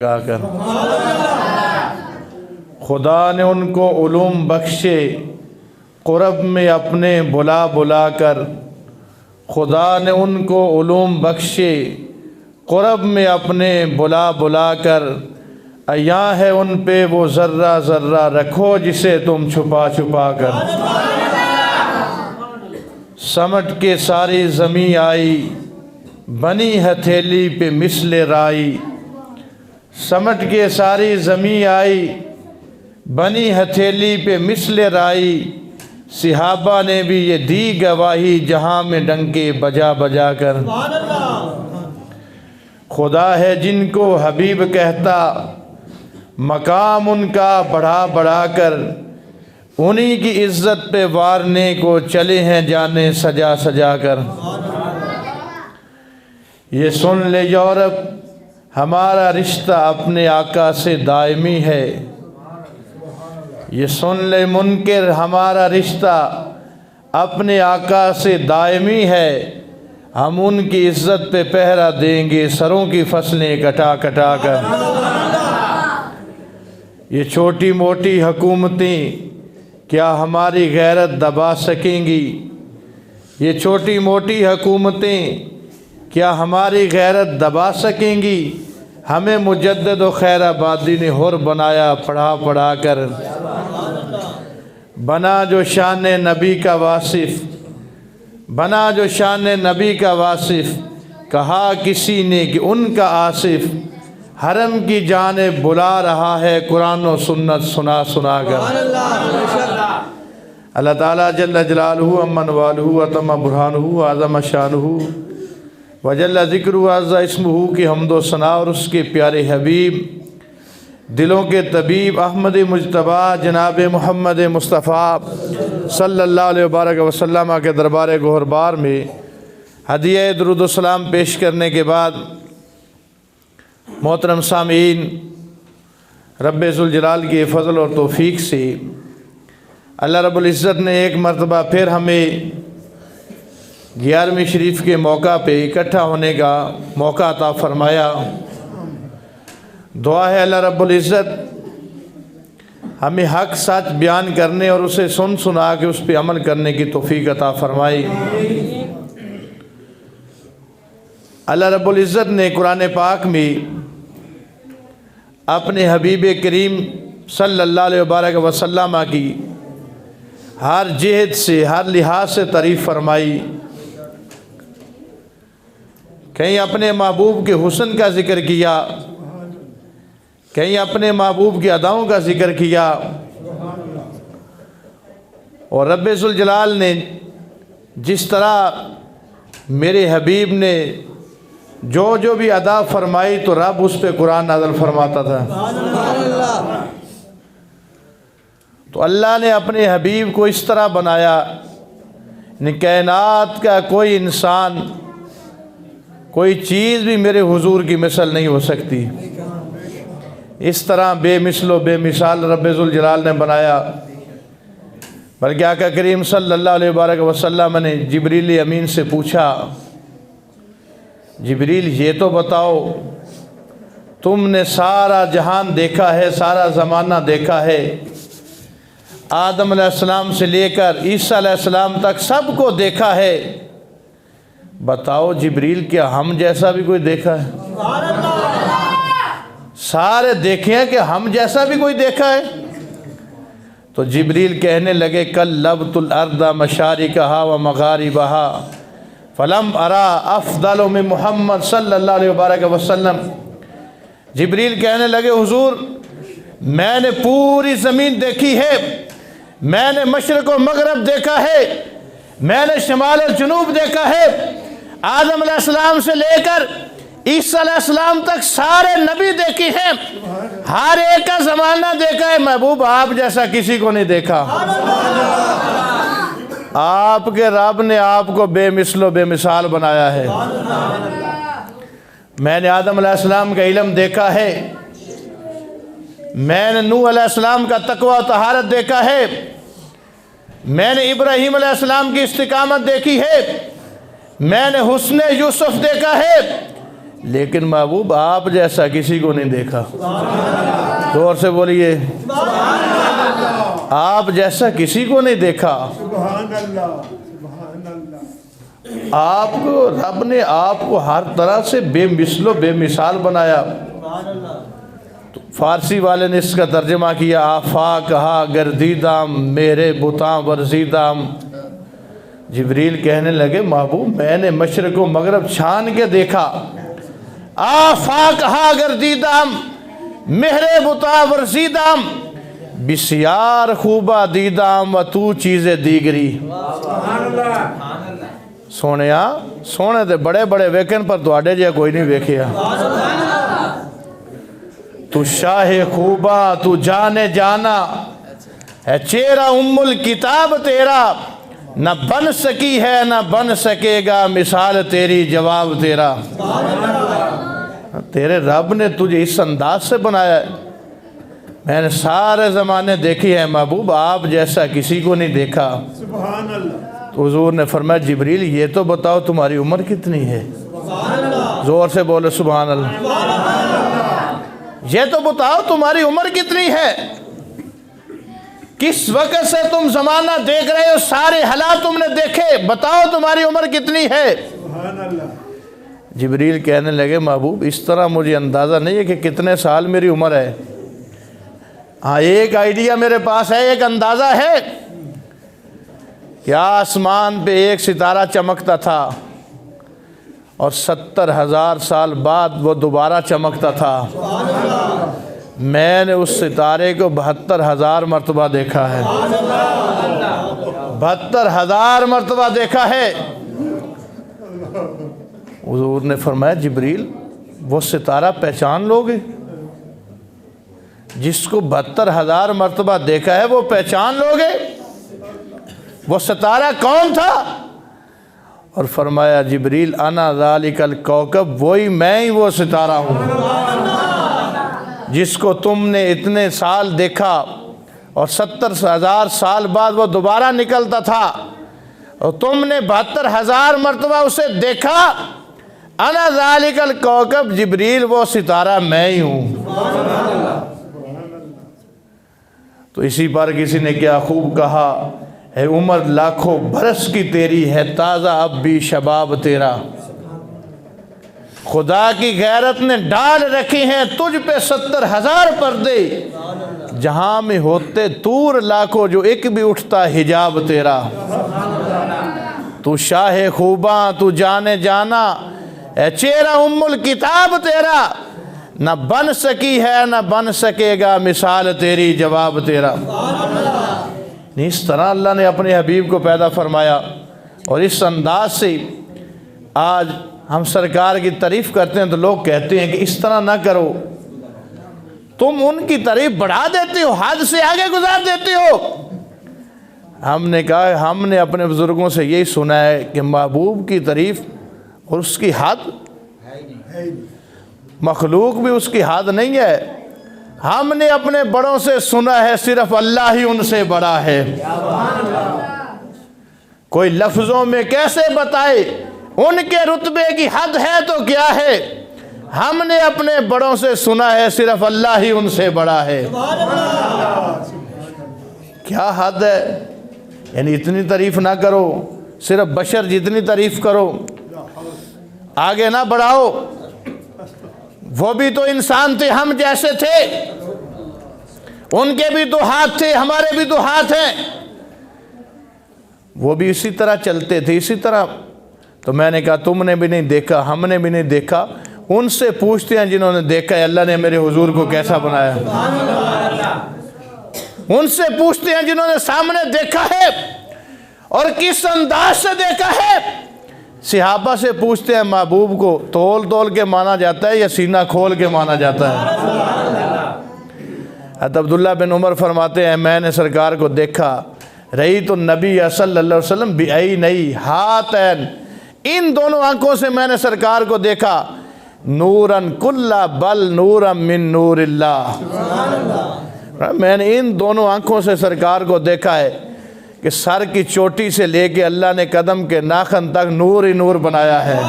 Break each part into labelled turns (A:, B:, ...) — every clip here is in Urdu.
A: گا کر خدا نے ان کو علوم بخشے قرب میں اپنے بلا بلا کر، خدا نے ان کو علوم بخشے قرب میں اپنے بلا بلا کر، عیاں ہے ان پہ وہ ذرہ ذرہ رکھو جسے تم چھپا چھپا کر۔ سمٹ کے ساری زمیں آئی بنی ہتھیلی پہ مثل رائی، سمٹ کے ساری زمیں آئی بنی ہتھیلی پہ مثل رائی، صحابہ نے بھی یہ دی گواہی جہاں میں ڈنکے بجا بجا کر۔ خدا ہے جن کو حبیب کہتا مقام ان کا بڑھا بڑھا کر، انہی کی عزت پہ وارنے کو چلے ہیں جانے سجا سجا کر۔ یہ سن لے یورپ ہمارا رشتہ اپنے آقا سے دائمی ہے، یہ سن لے منکر ہمارا رشتہ اپنے آقا سے دائمی ہے، ہم ان کی عزت پہ پہرا دیں گے سروں کی فصلیں کٹا کٹا کر۔ یہ چھوٹی موٹی حکومتیں کیا ہماری غیرت دبا سکیں گی، یہ چھوٹی موٹی حکومتیں کیا ہماری غیرت دبا سکیں گی، ہمیں مجدد و خیر آبادی نے حر بنایا پڑھا پڑھا کر۔ بنا جو شان نبی کا واصف، بنا جو شان نبی کا واصف، کہا کسی نے کہ ان کا آصف، حرم کی جانب بلا رہا ہے قرآن و سنت سنا سنا کر۔ اللہ تعالیٰ جل جلالہ امن والہ وتم برہانہ اعظم شانہ وجل ذکرہ عز اسمہ کی حمد و ثنا اور اس کے پیارے حبیب دلوں کے طبیب احمد مجتبیٰ جناب محمد مصطفیٰ صلی اللہ علیہ وبارک وسلم کے دربار گوہربار میں ہدیہ درود و سلام پیش کرنے کے بعد محترم سامعین، رب ذوالجلال کی فضل اور توفیق سے اللہ رب العزت نے ایک مرتبہ پھر ہمیں 11ویں شریف کے موقع پہ اکٹھا ہونے کا موقع عطا فرمایا۔ دعا ہے اللہ رب العزت ہمیں حق سچ بیان کرنے اور اسے سن سنا کے اس پہ عمل کرنے کی توفیق عطا فرمائی۔ اللہ رب العزت نے قرآن پاک میں اپنے حبیب کریم صلی اللہ علیہ وبارک وسلم کی ہر جہت سے ہر لحاظ سے تعریف فرمائی۔ کہیں اپنے محبوب کے حسن کا ذکر کیا، کہیں اپنے محبوب کی اداؤں کا ذکر کیا، اور رب ذوالجلال نے جس طرح میرے حبیب نے جو جو بھی ادا فرمائی تو رب اس پہ قرآن نازل فرماتا تھا۔ تو اللہ نے اپنے حبیب کو اس طرح بنایا کہ کائنات کا کوئی انسان کوئی چیز بھی میرے حضور کی مثل نہیں ہو سکتی، اس طرح بے مثل و بے مثال رب ذوالجلال نے بنایا۔ بلکہ آقا کریم صلی اللہ علیہ وبارک وسلم نے جبریل امین سے پوچھا، جبریل یہ تو بتاؤ تم نے سارا جہان دیکھا ہے، سارا زمانہ دیکھا ہے، آدم علیہ السلام سے لے کر عیسیٰ علیہ السلام تک سب کو دیکھا ہے، بتاؤ جبریل کیا ہم جیسا بھی کوئی دیکھا ہے؟ سارے دیکھے ہیں کہ ہم جیسا بھی کوئی دیکھا ہے؟ تو جبریل کہنے لگے کلبت الارض مشارقہا و مغاربہا فلم ارا افضل من محمد صلی اللہ علیہ وبارک وسلم۔ جبریل کہنے لگے حضور میں نے پوری زمین دیکھی ہے، میں نے مشرق و مغرب دیکھا ہے، میں نے شمال و جنوب دیکھا ہے، آدم علیہ السلام سے لے کر عیسیٰ علیہ السلام تک سارے نبی دیکھی ہیں، ہر ایک کا زمانہ دیکھا ہے، محبوب آپ جیسا کسی کو نہیں دیکھا۔ آپ کے رب نے آپ کو بے مثل و بے مثال بنایا ہے۔ میں نے آدم علیہ السلام کا علم دیکھا ہے، میں نے نوح علیہ السلام کا تقوی و طہارت دیکھا ہے، میں نے ابراہیم علیہ السلام کی استقامت دیکھی ہے، میں نے حسن یوسف دیکھا ہے، لیکن محبوب آپ جیسا کسی کو نہیں دیکھا. زور سے بولیے, آپ جیسا کسی کو نہیں دیکھا. آپ کو رب نے آپ کو ہر طرح سے بے مثل و بے مثال بنایا. فارسی والے نے اس کا ترجمہ کیا آفاق کہا گردیدام میرے بتاں ورزیدام. جبریل کہنے لگے محبوب میں نے مشرق و مغرب چھان کے دیکھا. آفاق کہا گردیدام میرے بتاں ورزیدام بسیار خوبہ دیدام و تو چیزیں دیگری. سونیا سونے دے بڑے بڑے ویکن پر دوڑے جے کوئی نہیں ویکھیا. تو شاہ خوبا تو جانے جانا ہے چہرہ ام الکتاب تیرا. نہ بن سکی ہے نہ بن سکے گا مثال تیری جواب تیرا. تیرے رب نے تجھے اس انداز سے بنایا ہے. میں نے سارے زمانے دیکھی ہے محبوب آپ جیسا کسی کو نہیں دیکھا. تو حضور نے فرمایا جبریل یہ تو بتاؤ تمہاری عمر کتنی ہے. زور سے بولے سبحان اللہ. یہ تو بتاؤ تمہاری عمر کتنی ہے. کس وقت سے تم زمانہ دیکھ رہے ہو, سارے حالات تم نے دیکھے, بتاؤ تمہاری عمر کتنی ہے. جبریل کہنے لگے محبوب اس طرح مجھے اندازہ نہیں ہے کہ کتنے سال میری عمر ہے. ہاں ایک آئیڈیا میرے پاس ہے, ایک اندازہ ہے کہ آسمان پہ ایک ستارہ چمکتا تھا اور 70,000 سال بعد وہ دوبارہ چمکتا تھا. میں نے اس ستارے کو 72,000 مرتبہ دیکھا ہے. 72,000 مرتبہ دیکھا ہے. حضور نے فرمایا جبریل وہ ستارہ پہچان لوگے؟ جس کو 72,000 مرتبہ دیکھا ہے وہ پہچان لوگے؟ وہ ستارہ کون تھا؟ اور فرمایا جبریل انا ذالک الکوکب, وہی میں ہی وہ ستارہ ہوں جس کو تم نے اتنے سال دیکھا اور 70,000 سال بعد وہ دوبارہ نکلتا تھا اور تم نے 72,000 مرتبہ اسے دیکھا. انا ذالک الکوکب جبریل وہ ستارہ میں ہی ہوں. تو اسی پر کسی نے کیا خوب کہا اے عمر لاکھوں برس کی تیری ہے تازہ اب بھی شباب تیرا. خدا کی غیرت نے ڈال رکھی ہیں تجھ پہ 70,000 پردے, جہاں میں ہوتے طور لاکھوں جو ایک بھی اٹھتا حجاب تیرا. تو شاہ خوباں تو جانے جانا اے چہرہ ام الکتاب تیرا. نہ بن سکی ہے نہ بن سکے گا مثال تیری جواب تیرا. اس طرح اللہ نے اپنے حبیب کو پیدا فرمایا اور اس انداز سے آج ہم سرکار کی تعریف کرتے ہیں تو لوگ کہتے ہیں کہ اس طرح نہ کرو, تم ان کی تعریف بڑھا دیتے ہو, حد سے آگے گزار دیتے ہو. ہم نے کہا ہم نے اپنے بزرگوں سے یہی سنا ہے کہ محبوب کی تعریف اور اس کی حد, مخلوق بھی اس کی حد نہیں ہے. ہم نے اپنے بڑوں سے سنا ہے صرف اللہ ہی ان سے بڑا ہے. کوئی لفظوں میں کیسے بتائے ان کے رتبے کی حد ہے تو کیا ہے. ہم نے اپنے بڑوں سے سنا ہے صرف اللہ ہی ان سے بڑا ہے. کیا حد ہے, یعنی اتنی تعریف نہ کرو, صرف بشر جتنی تعریف کرو, آگے نہ بڑھاؤ. وہ بھی تو انسان تھے, ہم جیسے تھے, ان کے بھی تو ہاتھ تھے, ہمارے بھی تو ہاتھ ہیں, وہ بھی اسی طرح چلتے تھے اسی طرح. تو میں نے کہا تم نے بھی نہیں دیکھا, ہم نے بھی نہیں دیکھا, ان سے پوچھتے ہیں جنہوں نے دیکھا ہے اللہ نے میرے حضور کو کیسا بنایا. ان سے پوچھتے ہیں جنہوں نے سامنے دیکھا ہے اور کس انداز سے دیکھا ہے. صحابہ سے پوچھتے ہیں محبوب کو تول تول کے مانا جاتا ہے یا سینہ کھول کے مانا جاتا ہے. حضرت عبداللہ بن عمر فرماتے ہیں میں نے سرکار کو دیکھا, رہی تو نبی صلی اللہ علیہ وسلم بعینی ہاتین, ان دونوں آنکھوں سے میں نے سرکار کو دیکھا. نوراً کلا بل نوراً من نور اللہ, میں نے ان دونوں آنکھوں سے سرکار کو دیکھا ہے کہ سر کی چوٹی سے لے کے اللہ نے قدم کے ناخن تک نور ہی نور بنایا ہے.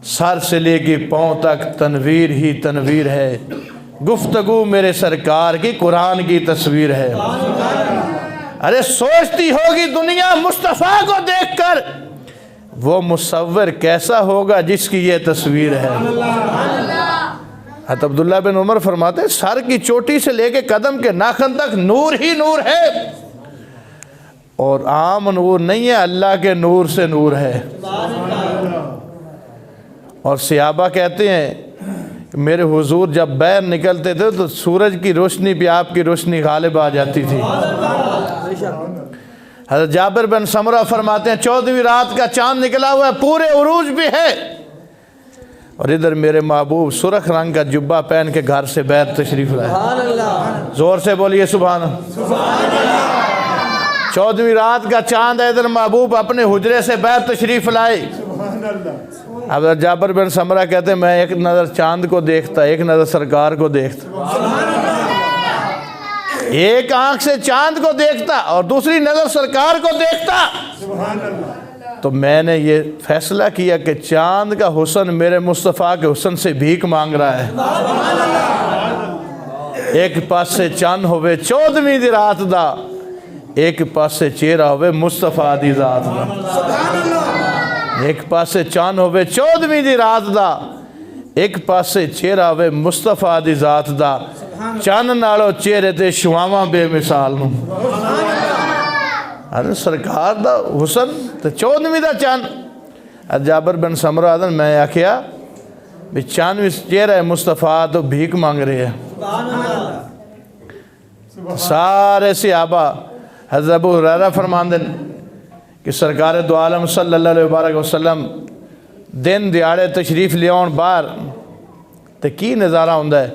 A: سر سے لے کے پاؤں تک تنویر ہی تنویر ہے، گفتگو میرے سرکار کی قرآن کی تصویر ہے۔ ارے سوچتی ہوگی دنیا مصطفیٰ کو دیکھ کر، وہ مصور کیسا ہوگا جس کی یہ تصویر ہے۔ حضرت عبداللہ بن عمر فرماتے ہیں سر کی چوٹی سے لے کے قدم کے ناخن تک نور ہی نور ہے، اور عام نور نہیں ہے، اللہ کے نور سے نور ہے۔ اور صحابہ کہتے ہیں کہ میرے حضور جب باہر نکلتے تھے تو سورج کی روشنی پہ آپ کی روشنی غالب آ جاتی تھی۔ حضرت جابر بن سمرہ فرماتے ہیں 14ویں رات کا چاند نکلا ہوا ہے، پورے عروج بھی ہے، اور ادھر میرے محبوب سرخ رنگ کا جبہ پہن کے گھر سے باہر تشریف لائے۔ زور سے بولیے سبحان اللہ۔ 14ویں رات کا چاند ہے، ادھر محبوب اپنے حجرے سے باہر تشریف لائے۔ اب جابر بن سمرہ کہتے ہیں میں ایک نظر چاند کو دیکھتا، ایک نظر سرکار کو دیکھتا، ایک آنکھ سے چاند کو دیکھتا اور دوسری نظر سرکار کو دیکھتا، تو میں نے یہ فیصلہ کیا کہ چاند کا حسن میرے مصطفیٰ کے حسن سے بھیک مانگ رہا ہے۔ ایک پاسے چاند ہوئے 14ویں دی رات دا، ایک پاسے چہرہ ہوئے مصطفیٰ دی ذات دا۔ ایک پاسے چاند ہوئے 14ویں دی رات دا، ایک پاسے چہرہ ہوئے مصطفیٰ دی ذات دا، چاند نالو چہرے تے شواواں بے مثال نو۔ سرکار دا حسن تے 14ویں دا چاند۔ جابر بن سمرہ آدھن میں آکھیا بھی 94 چہرہ مصطفیٰ تو بھیک مانگ رہے ہیں۔ سارے صحابہ حضرت ابو ہریرہ فرماندن کہ سرکار دو عالم صلی اللہ علیہ وآلہ وسلم دن دیاڑے تشریف لیاؤن باہر تے کی نظارہ ہوندہ ہے؟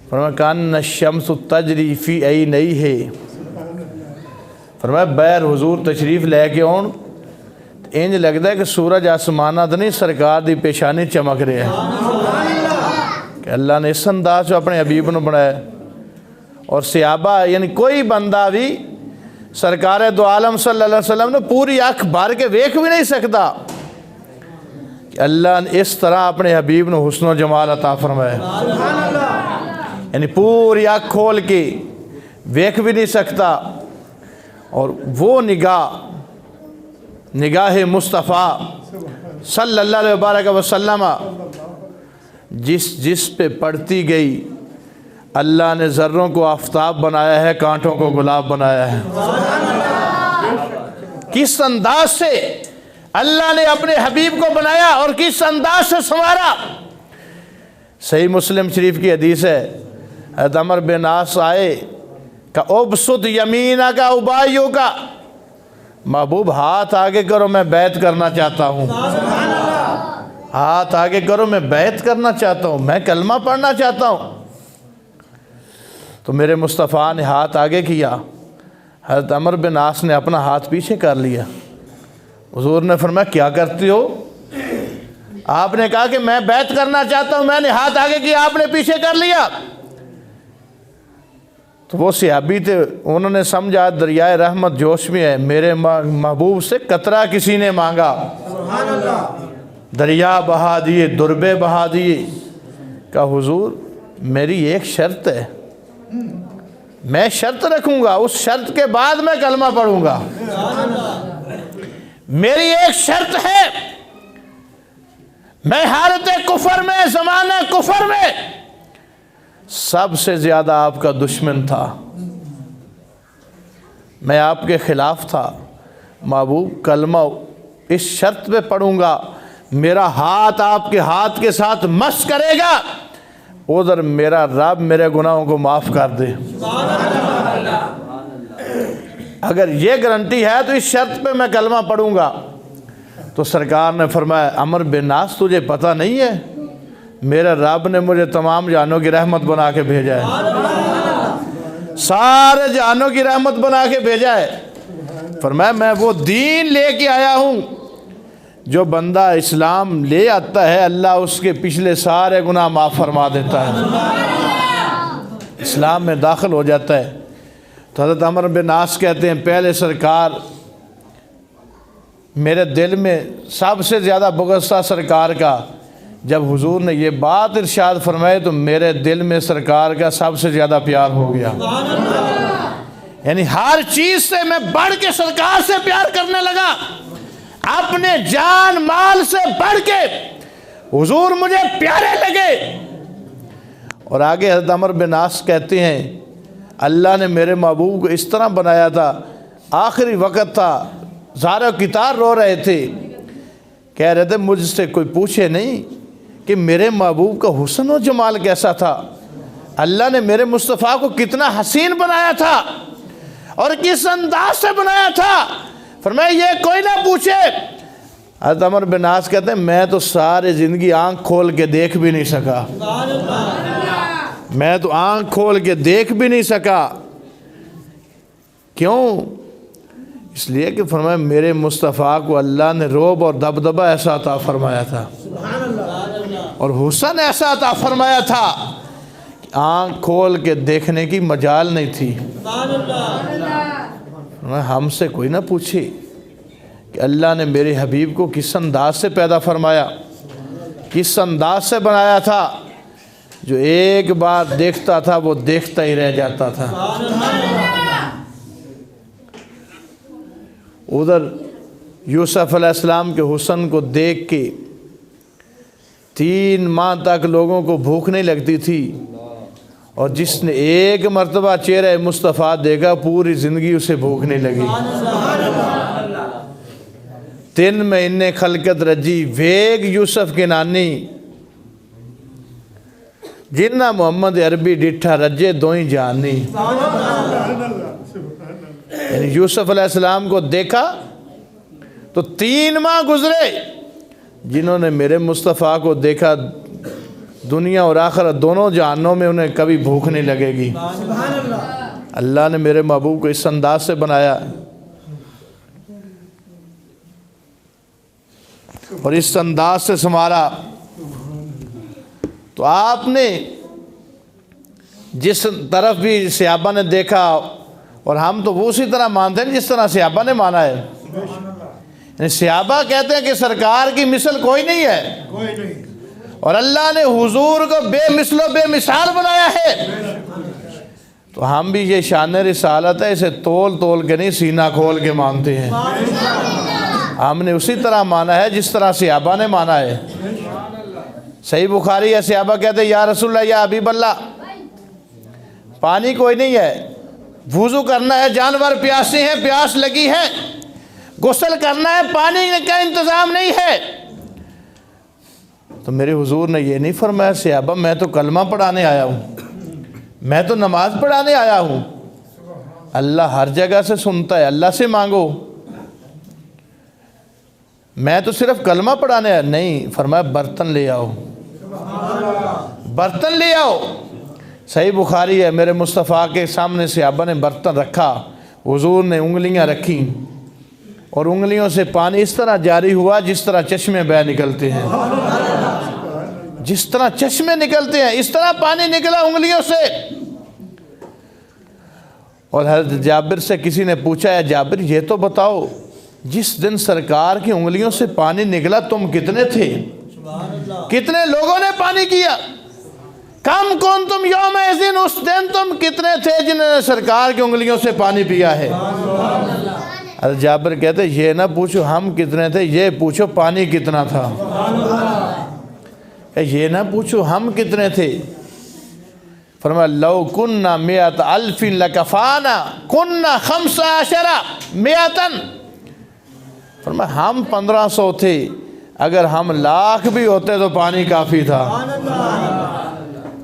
A: فرمایا کان الشمس تجری فی عینیہ، فرمایا باہر حضور تشریف لے کے آن انج لگتا ہے کہ سورج آسمانہ تو نہیں، سرکار دی پیشانی چمک رہے ہیں کہ اللہ نے اس انداز جو اپنے حبیب نے بنایا۔ اور صحابہ یعنی کوئی بندہ بھی سرکار دو عالم صلی اللہ علیہ وسلم نے پوری آنکھ بھر کے ویکھ بھی نہیں سکتا کہ اللہ نے اس طرح اپنے حبیب نے حسن و جمال عطا فرمایا، یعنی پوری آنکھ کھول کے ویکھ بھی نہیں سکتا۔ اور وہ نگاہ مصطفیٰ صلی اللہ علیہ وآلہ وسلم جس پہ پڑتی گئی، اللہ نے ذروں کو آفتاب بنایا ہے، کانٹوں کو گلاب بنایا ہے۔ کس انداز سے اللہ نے اپنے حبیب کو بنایا اور کس انداز سے سنوارا۔ صحیح مسلم شریف کی حدیث ہے، حضرت عمر بن عاص آئے کہ ابسط یمینہ کا ابائیوں کا، محبوب ہاتھ آگے کرو میں بیعت کرنا چاہتا ہوں، ہاتھ آگے کرو میں بیعت کرنا چاہتا ہوں، میں کلمہ پڑھنا چاہتا ہوں۔ تو میرے مصطفیٰ نے ہاتھ آگے کیا، حضرت عمر بن عاص نے اپنا ہاتھ پیچھے کر لیا۔ حضور نے فرمایا کیا کرتے ہو؟ آپ نے کہا کہ میں بیعت کرنا چاہتا ہوں، میں نے ہاتھ آگے کیا، آپ نے پیچھے کر لیا۔ تو وہ صحابی تھے، انہوں نے سمجھا دریائے رحمت جوش میں ہے، میرے محبوب سے قطرہ کسی نے مانگا، دریا بہا دیے، دربے بہا دیے۔ کہا حضور میری ایک شرط ہے، میں شرط رکھوں گا، اس شرط کے بعد میں کلمہ پڑھوں گا۔ میری ایک شرط ہے، میں حالت کفر میں، زمانہ کفر میں سب سے زیادہ آپ کا دشمن تھا، میں آپ کے خلاف تھا، محبوب کلمہ اس شرط پہ پڑھوں گا، میرا ہاتھ آپ کے ہاتھ کے ساتھ مس کرے گا، ادھر میرا رب میرے گناہوں کو معاف کر دے۔ اگر یہ گارنٹی ہے تو اس شرط پہ میں کلمہ پڑھوں گا۔ تو سرکار نے فرمایا عمر بن عاص تجھے پتہ نہیں ہے میرے رب نے مجھے تمام جہانوں کی رحمت بنا کے بھیجا ہے، سارے جہانوں کی رحمت بنا کے بھیجا ہے۔ فرمایا میں وہ دین لے کے آیا ہوں جو بندہ اسلام لے آتا ہے اللہ اس کے پچھلے سارے گناہ معاف فرما دیتا ہے، اسلام میں داخل ہو جاتا ہے۔ تو حضرت عمر بن عاص کہتے ہیں پہلے سرکار میرے دل میں سب سے زیادہ بغض تھا سرکار کا جب حضور نے یہ بات ارشاد فرمائی تو میرے دل میں سرکار کا سب سے زیادہ پیار ہو گیا، یعنی ہر چیز سے میں بڑھ کے سرکار سے پیار کرنے لگا، اپنے جان مال سے بڑھ کے حضور مجھے پیارے لگے۔ اور آگے حضرت عمرو بن عاص کہتے ہیں اللہ نے میرے محبوب کو اس طرح بنایا تھا، آخری وقت تھا، زارع و کتار رو رہے تھے، کہہ رہے تھے مجھ سے کوئی پوچھے نہیں کہ میرے محبوب کا حسن و جمال کیسا تھا، اللہ نے میرے مصطفیٰ کو کتنا حسین بنایا تھا اور کس انداز سے بنایا تھا، فرمایا یہ کوئی نہ پوچھے۔ حضرت عمرو بن عاص کہتے ہیں میں تو ساری زندگی آنکھ کھول کے دیکھ بھی نہیں سکا، میں تو آنکھ کھول کے دیکھ بھی نہیں سکا، کیوں؟ اس لیے کہ فرمایا میرے مصطفیٰ کو اللہ نے رعب اور دبدبہ ایسا عطا فرمایا تھا اور حسن ایسا عطا فرمایا تھا کہ آنکھ کھول کے دیکھنے کی مجال نہیں تھی۔ ہم سے کوئی نہ پوچھے کہ اللہ نے میرے حبیب کو کس انداز سے پیدا فرمایا، کس انداز سے بنایا تھا، جو ایک بار دیکھتا تھا وہ دیکھتا ہی رہ جاتا تھا۔ ادھر یوسف علیہ السلام کے حسن کو دیکھ کے 3 ماہ تک لوگوں کو بھوک نہیں لگتی تھی، اور جس نے ایک مرتبہ چہرہ مصطفیٰ دیکھا پوری زندگی اسے بھوک نہیں لگی۔ 3 مہینے خلقت رجی ویگ یوسف کے نانی جنہ محمد عربی ڈٹھا رجے دوئیں جانی، یعنی یوسف علیہ السلام کو دیکھا تو 3 ماہ گزرے، جنہوں نے میرے مصطفیٰ کو دیکھا دنیا اور آخرت دونوں جہانوں میں انہیں کبھی بھوک نہیں لگے گی۔ اللہ نے میرے محبوب کو اس انداز سے بنایا اور اس انداز سے سنوارا، تو آپ نے جس طرف بھی صحابہ نے دیکھا، اور ہم تو وہ اسی طرح مانتے ہیں جس طرح صحابہ نے مانا ہے، یعنی صحابہ کہتے ہیں کہ سرکار کی مثل کوئی نہیں ہے، اور اللہ نے حضور کو بے مثل و بے مثال بنایا ہے، تو ہم بھی یہ شان رسالت ہے، اسے تول تول کے نہیں سینہ کھول کے مانتے ہیں۔ ہم نے اسی طرح مانا ہے جس طرح صحابہ نے مانا ہے۔ صحیح بخاری ہے، صحابہ کہتے ہیں یا رسول اللہ یا حبیب اللہ پانی کوئی نہیں ہے، وضو کرنا ہے، جانور پیاسے ہیں، پیاس لگی ہے، غسل کرنا ہے، پانی کا انتظام نہیں ہے۔ تو میرے حضور نے یہ نہیں فرمایا صحابہ میں تو کلمہ پڑھانے آیا ہوں، میں تو نماز پڑھانے آیا ہوں، اللہ ہر جگہ سے سنتا ہے، اللہ سے مانگو، میں تو صرف کلمہ پڑھانے آیا نہیں، فرمایا برتن لے آؤ، برتن لے آؤ۔ صحیح بخاری ہے، میرے مصطفیٰ کے سامنے صحابہ نے برتن رکھا، حضور نے انگلیاں رکھیں اور انگلیوں سے پانی اس طرح جاری ہوا جس طرح چشمے بہہ نکلتے ہیں، جس طرح چشمے نکلتے ہیں اس طرح پانی نکلا انگلیوں سے۔ اور حضرت جابر سے کسی نے پوچھا ہے جابر یہ تو بتاؤ جس دن سرکار کی انگلیوں سے پانی نکلا تم کتنے تھے، کتنے لوگوں نے پانی کیا، کم کون تم یوم اذن، اس دن تم کتنے تھے جنہوں نے سرکار کی انگلیوں سے پانی پیا ہے۔ حضرت جابر کہتے یہ نہ پوچھو ہم کتنے تھے، یہ پوچھو پانی کتنا تھا، یہ نہ پوچھو ہم کتنے تھے۔ فرمایا لو کننا 100,000 لکفانا کننا 15,000 فرمایا ہم 1500 تھے، اگر ہم 1,00,000 بھی ہوتے تو پانی کافی تھا،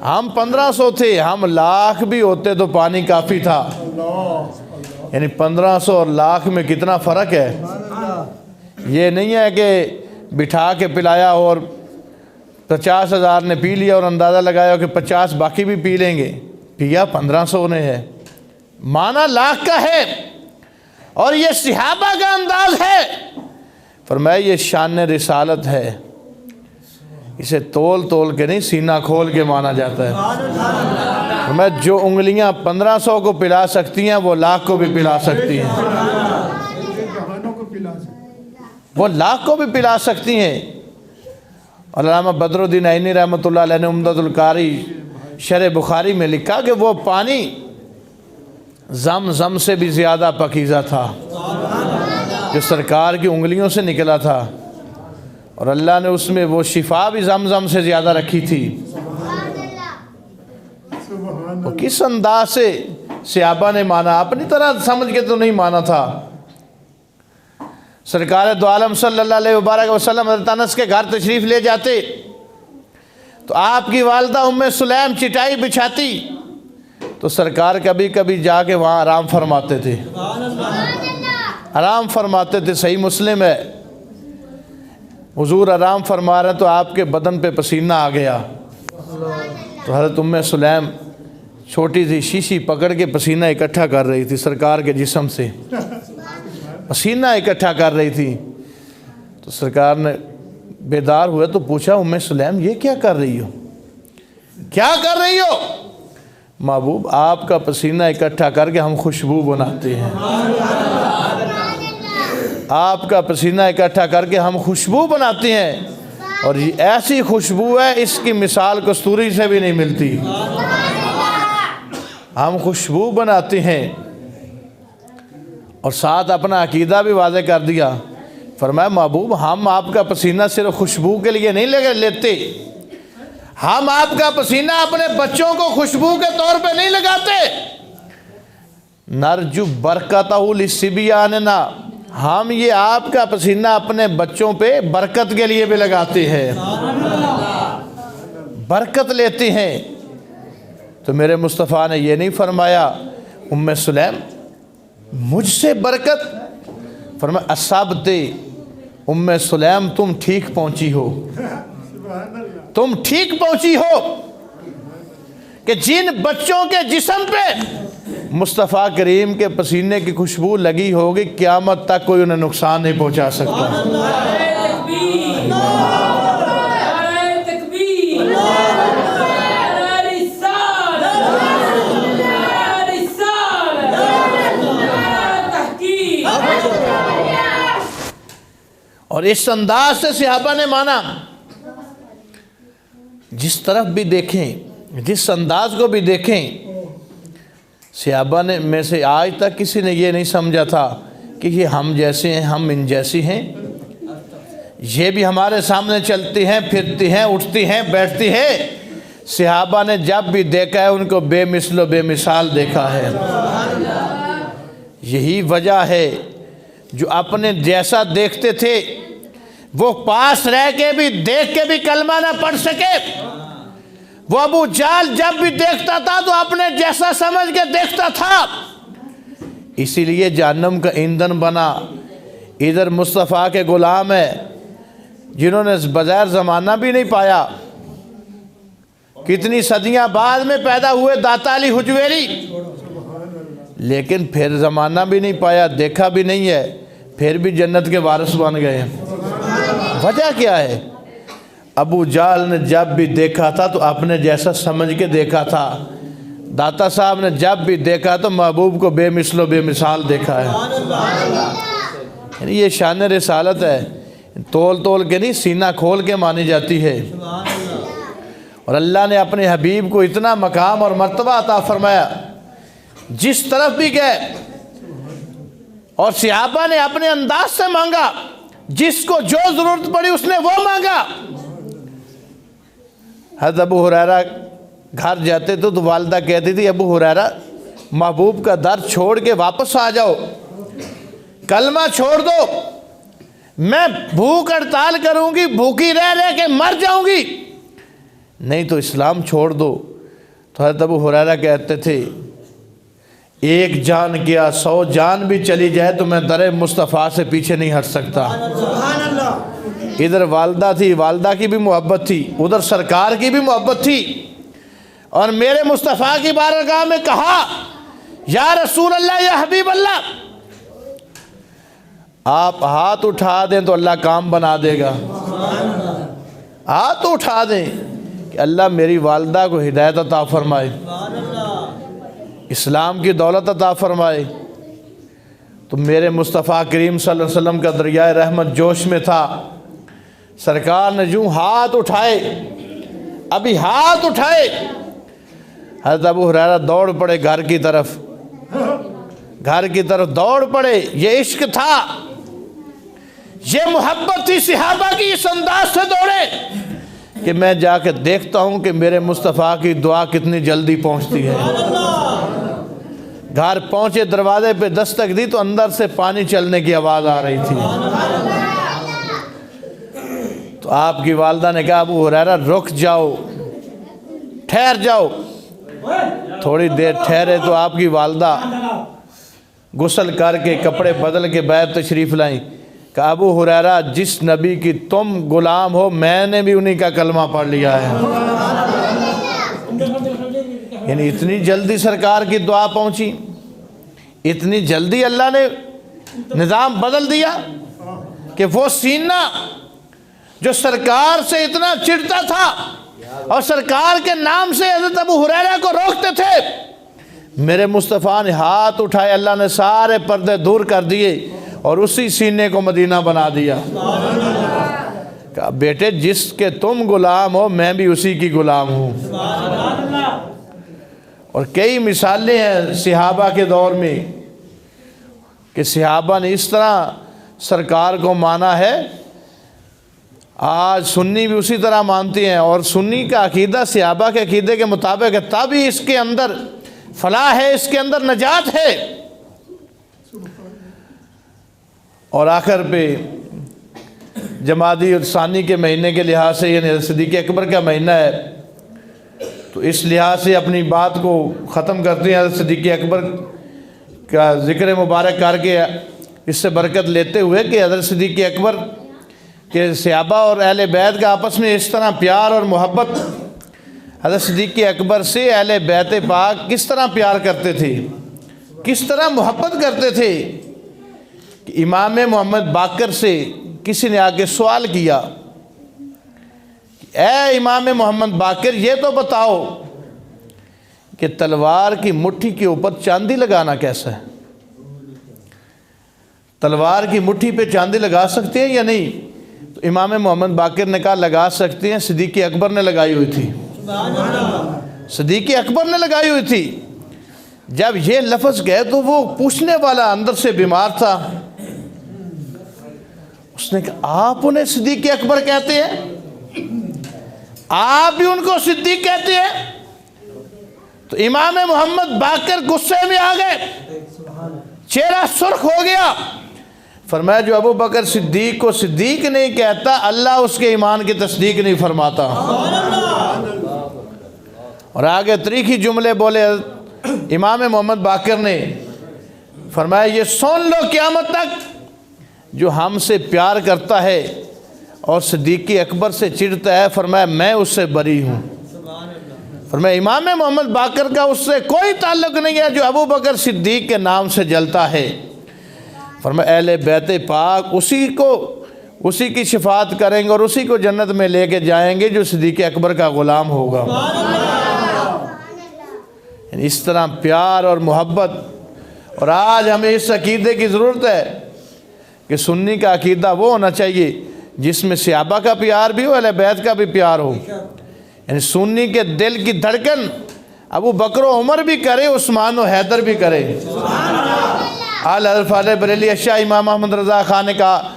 A: ہم 1500 تھے، ہم 1,00,000 بھی ہوتے تو پانی کافی تھا۔ یعنی 1500 اور 1,00,000 میں کتنا فرق ہے۔ یہ نہیں ہے کہ بٹھا کے پلایا اور 50,000 نے پی لیا اور اندازہ لگایا کہ 50 باقی بھی پی لیں گے، پیا 1500 نے ہے، معنی 1,00,000 کا ہے، اور یہ صحابہ کا انداز ہے۔ فرمایا یہ شان رسالت ہے، اسے تول تول کے نہیں سینہ کھول کے مانا جاتا ہے۔ فرمایا جو انگلیاں 1500 کو پلا سکتی ہیں وہ 1,00,000 کو بھی پلا سکتی ہیں، وہ 1,00,000 کو بھی پلا سکتی ہیں۔ علامہ بدرالدین عینی رحمۃ اللہ علیہ نے عمدۃ القاری شرح بخاری میں لکھا کہ وہ پانی زمزم سے بھی زیادہ پاکیزہ تھا جو سرکار کی انگلیوں سے نکلا تھا، اور اللہ نے اس میں وہ شفا بھی زمزم سے زیادہ رکھی تھی۔ وہ کس انداز سے صحابہ نے مانا، اپنی طرح سمجھ کے تو نہیں مانا تھا۔ سرکار دو عالم صلی اللہ علیہ وبارک وسلم حضرت انس کے گھر تشریف لے جاتے تو آپ کی والدہ ام سلیم چٹائی بچھاتی تو سرکار کبھی کبھی جا کے وہاں آرام فرماتے تھے، آرام فرماتے تھے۔ صحیح مسلم ہے، حضور آرام فرما رہے تو آپ کے بدن پہ پسینہ آ گیا تو حضرت ام سلیم چھوٹی سی شیشی پکڑ کے پسینہ اکٹھا کر رہی تھی، سرکار کے جسم سے پسینہ اکٹھا کر رہی تھی۔ تو سرکار نے بیدار ہوئے تو پوچھا ام سلیم یہ کیا کر رہی ہو، کیا کر رہی ہو؟ محبوب آپ کا پسینہ اکٹھا کر کے ہم خوشبو بناتے ہیں، آپ کا پسینہ اکٹھا کر کے ہم خوشبو بناتے ہیں، اور یہ ایسی خوشبو ہے اس کی مثال کستوری سے بھی نہیں ملتی۔ ہم خوشبو بناتے ہیں، اور ساتھ اپنا عقیدہ بھی واضح کر دیا۔ فرمایا محبوب ہم آپ کا پسینہ صرف خوشبو کے لیے نہیں لیتے، ہم آپ کا پسینہ اپنے بچوں کو خوشبو کے طور پہ نہیں لگاتے۔ نرجو برکتہ لصبیاننا، ہم یہ آپ کا پسینہ اپنے بچوں پہ برکت کے لیے بھی لگاتے ہیں، برکت لیتے ہیں۔ تو میرے مصطفیٰ نے یہ نہیں فرمایا ام سلیم مجھ سے برکت، فرمایا اصابتے ام سلیم تم ٹھیک پہنچی ہو، تم ٹھیک پہنچی ہو کہ جن بچوں کے جسم پہ مصطفیٰ کریم کے پسینے کی خوشبو لگی ہوگی قیامت تک کوئی انہیں نقصان نہیں پہنچا سکتا۔ اور اس انداز سے صحابہ نے مانا، جس طرف بھی دیکھیں، جس انداز کو بھی دیکھیں، صحابہ نے میں سے آج تک کسی نے یہ نہیں سمجھا تھا کہ یہ ہم جیسے ہیں، ہم ان جیسی ہیں، یہ بھی ہمارے سامنے چلتی ہیں، پھرتی ہیں، اٹھتی ہیں، بیٹھتی ہیں۔ صحابہ نے جب بھی دیکھا ہے ان کو بے مثل و بے مثال دیکھا ہے۔ یہی وجہ ہے جو اپنے جیسا دیکھتے تھے وہ پاس رہ کے بھی دیکھ کے بھی کلمہ نہ پڑھ سکے، وہ ابو جہل جب بھی دیکھتا تھا تو اپنے جیسا سمجھ کے دیکھتا تھا، اسی لیے جہنم کا ایندھن بنا۔ ادھر مصطفیٰ کے غلام ہیں جنہوں نے بغیر زمانہ بھی نہیں پایا، کتنی صدیاں بعد میں پیدا ہوئے داتا علی حجویری، لیکن پھر زمانہ بھی نہیں پایا، دیکھا بھی نہیں ہے، پھر بھی جنت کے وارث بن گئے۔ وجہ کیا ہے؟ ابو جہل نے جب بھی دیکھا تھا تو اپنے جیسا سمجھ کے دیکھا تھا، داتا صاحب نے جب بھی دیکھا تو محبوب کو بے مثل و بے مثال دیکھا ہے۔ یعنی یہ شان رسالت ہے، تول تول کے نہیں سینہ کھول کے مانی جاتی ہے۔ اور اللہ نے اپنے حبیب کو اتنا مقام اور مرتبہ عطا فرمایا، جس طرف بھی گئے، اور صحابہ نے اپنے انداز سے مانگا، جس کو جو ضرورت پڑی اس نے وہ مانگا۔ حضرت ابو ہریرہ گھر جاتے تو والدہ کہتی تھی ابو ہریرہ محبوب کا در چھوڑ کے واپس آ جاؤ، کلمہ چھوڑ دو، میں بھوک ہڑتال کروں گی، بھوکی رہ رہ کے مر جاؤں گی، نہیں تو اسلام چھوڑ دو۔ تو حضرت ابو ہریرہ کہتے تھے ایک جان کیا 100 جان بھی چلی جائے تو میں در مصطفیٰ سے پیچھے نہیں ہٹ سکتا۔ ادھر والدہ تھی، والدہ کی بھی محبت تھی، ادھر سرکار کی بھی محبت تھی، اور میرے مصطفیٰ کی بارگاہ میں کہا یا رسول اللہ، یا حبیب اللہ، آپ ہاتھ اٹھا دیں تو اللہ کام بنا دے گا، ہاتھ اٹھا دیں کہ اللہ میری والدہ کو ہدایت عطا فرمائے، اسلام کی دولت عطا فرمائے۔ تو میرے مصطفیٰ کریم صلی اللہ علیہ وسلم کا دریائے رحمت جوش میں تھا، سرکار نے جو ہاتھ اٹھائے، ابھی ہاتھ اٹھائے، حضرت ابو ہریرہ دوڑ پڑے گھر کی طرف دوڑ پڑے۔ یہ عشق تھا، یہ محبت تھی صحابہ کی، اس انداز سے دوڑے کہ میں جا کے دیکھتا ہوں کہ میرے مصطفیٰ کی دعا کتنی جلدی پہنچتی ہے۔ گھر پہنچے، دروازے پہ دستک دی تو اندر سے پانی چلنے کی آواز آ رہی تھی۔ تو آپ کی والدہ نے کہا ابو ہریرہ رک جاؤ، ٹھہر جاؤ۔ تھوڑی دیر ٹھہرے تو آپ کی والدہ غسل کر کے کپڑے بدل کے بیت تشریف لائیں۔ کہا ابو ہریرہ جس نبی کی تم غلام ہو میں نے بھی انہی کا کلمہ پڑھ لیا ہے۔ یعنی اتنی جلدی سرکار کی دعا پہنچی، اتنی جلدی اللہ نے نظام بدل دیا کہ وہ سینہ جو سرکار سے اتنا چڑھتا تھا اور سرکار کے نام سے حضرت ابو ہریرہ کو روکتے تھے، میرے مصطفیٰ نے ہاتھ اٹھائے، اللہ نے سارے پردے دور کر دیے اور اسی سینے کو مدینہ بنا دیا۔ کہا بیٹے جس کے تم غلام ہو میں بھی اسی کی غلام ہوں۔ اور کئی مثالیں ہیں صحابہ کے دور میں کہ صحابہ نے اس طرح سرکار کو مانا ہے۔ آج سنی بھی اسی طرح مانتی ہیں، اور سنی کا عقیدہ صحابہ کے عقیدے کے مطابق ہے، تبھی اس کے اندر فلاح ہے، اس کے اندر نجات ہے۔ اور آخر پہ جمادی الثانی کے مہینے کے لحاظ سے، یعنی صدیق اکبر کا مہینہ ہے، تو اس لحاظ سے اپنی بات کو ختم کرتے ہیں۔ حضرت صدیق اکبر کا ذکر مبارک کر کے اس سے برکت لیتے ہوئے کہ حضرت صدیق اکبر کہ صحابہ اور اہل بیت کا آپس میں اس طرح پیار اور محبت، حضرت صدیق اکبر سے اہل بیت پاک کس طرح پیار کرتے تھے، کس طرح محبت کرتے تھے کہ امام محمد باقر سے کسی نے آگے سوال کیا، اے امام محمد باقر یہ تو بتاؤ کہ تلوار کی مٹھی کے اوپر چاندی لگانا کیسا ہے؟ تلوار کی مٹھی پہ چاندی لگا سکتے ہیں یا نہیں؟ تو امام محمد باقر نے کہا لگا سکتے ہیں، صدیق اکبر نے لگائی ہوئی تھی، صدیق اکبر نے لگائی ہوئی تھی۔ جب یہ لفظ گئے تو وہ پوچھنے والا اندر سے بیمار تھا، اس نے کہا آپ انہیں صدیق اکبر کہتے ہیں؟ آپ بھی ان کو صدیق کہتے ہیں؟ تو امام محمد باقر غصے میں آ گئے، چہرہ سرخ ہو گیا، فرمایا جو ابو بکر صدیق کو صدیق نہیں کہتا اللہ اس کے ایمان کی تصدیق نہیں فرماتا۔ اور آگے تریخی جملے بولے امام محمد باقر نے، فرمایا یہ سن لو قیامت تک جو ہم سے پیار کرتا ہے اور صدیق اکبر سے چڑھتا ہے، فرمایا میں اس سے بری ہوں۔ فرمایا امام محمد باقر کا اس سے کوئی تعلق نہیں ہے جو ابو بکر صدیق کے نام سے جلتا ہے۔ فرمایا اہل بیت پاک اسی کی شفاعت کریں گے اور اسی کو جنت میں لے کے جائیں گے جو صدیق اکبر کا غلام ہوگا۔ اس طرح پیار اور محبت، اور آج ہمیں اس عقیدے کی ضرورت ہے کہ سنی کا عقیدہ وہ ہونا چاہیے جس میں صحابہ کا پیار بھی ہو، اہل بیت کا بھی پیار ہو۔ یعنی سنی کے دل کی دھڑکن ابو بکر و عمر بھی کرے، عثمان و حیدر بھی کرے۔ حضرت فاضل بریلوی شاہ امام احمد رضا خان نے کہا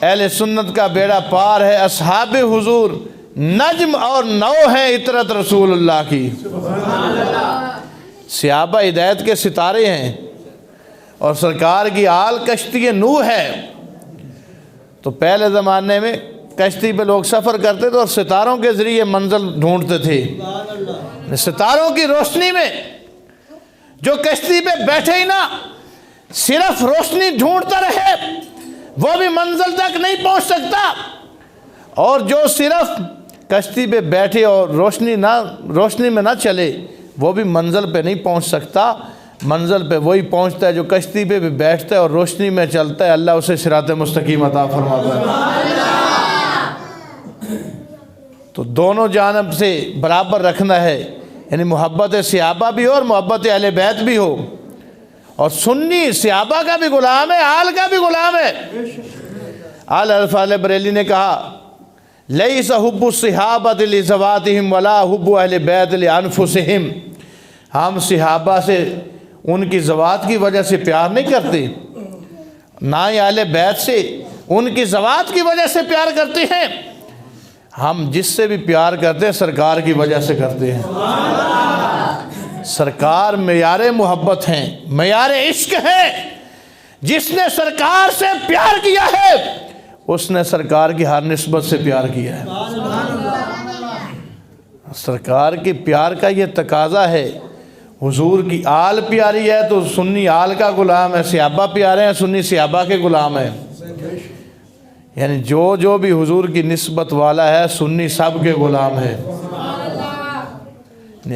A: اہل سنت کا بیڑا پار ہے، اصحاب حضور نجم اور نو ہیں عطرت رسول اللہ کی۔ صحابہ ہدایت کے ستارے ہیں اور سرکار کی آل کشتی نوح ہے۔ تو پہلے زمانے میں کشتی پہ لوگ سفر کرتے تھے اور ستاروں کے ذریعے منزل ڈھونڈتے تھے۔ ستاروں کی روشنی میں جو کشتی پہ بیٹھے ہی نہ صرف روشنی ڈھونڈتا رہے وہ بھی منزل تک نہیں پہنچ سکتا، اور جو صرف کشتی پہ بیٹھے اور روشنی میں نہ چلے وہ بھی منزل پہ نہیں پہنچ سکتا۔ منزل پہ وہی پہنچتا ہے جو کشتی پہ بھی بیٹھتا ہے اور روشنی میں چلتا ہے، اللہ اسے صراط مستقیم عطا فرماتا ہے۔ تو دونوں جانب سے برابر رکھنا ہے، یعنی محبت صحابہ بھی ہو اور محبت اہل بیت بھی ہو۔ اور سنی صحابہ کا بھی غلام ہے، آل کا بھی غلام ہے۔ حضرت فاضل بریلوی نے کہا لیس حب الصحابۃ لذواتہم ولا حب اہل بیت لانفسہم، ہم صحابہ سے ان کی ذوات کی وجہ سے پیار نہیں کرتے، نہ ہی اہل بیت سے ان کی ذوات کی وجہ سے پیار کرتے ہیں، ہم جس سے بھی پیار کرتے ہیں سرکار کی وجہ سے کرتے ہیں۔ سرکار معیار محبت ہیں، معیار عشق ہے، جس نے سرکار سے پیار کیا ہے اس نے سرکار کی ہر نسبت سے پیار کیا ہے۔ سرکار کی پیار کا یہ تقاضا ہے، حضور کی آل پیاری ہے تو سنی آل کا غلام ہے، صحابہ پیارے ہیں سنی صحابہ کے غلام ہیں، یعنی جو بھی حضور کی نسبت والا ہے سنی سب کے غلام ہے۔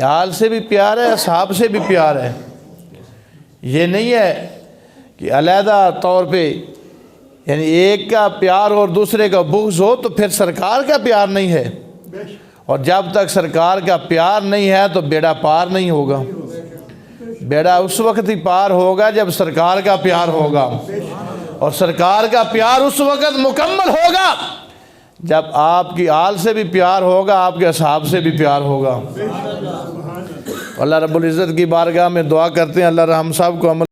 A: آل سے بھی پیار ہے، اصحاب سے بھی پیار ہے، یہ نہیں ہے کہ علیحدہ طور پہ یعنی ایک کا پیار اور دوسرے کا بغض ہو تو پھر سرکار کا پیار نہیں ہے، اور جب تک سرکار کا پیار نہیں ہے تو بیڑا پار نہیں ہوگا۔ بیڑا اس وقت ہی پار ہوگا جب سرکار کا پیار ہوگا، اور سرکار کا پیار اس وقت مکمل ہوگا جب آپ کی آل سے بھی پیار ہوگا، آپ کے اصحاب سے بھی پیار ہوگا۔ اللہ رب العزت کی بارگاہ میں دعا کرتے ہیں اللہ ہم سب کو عمل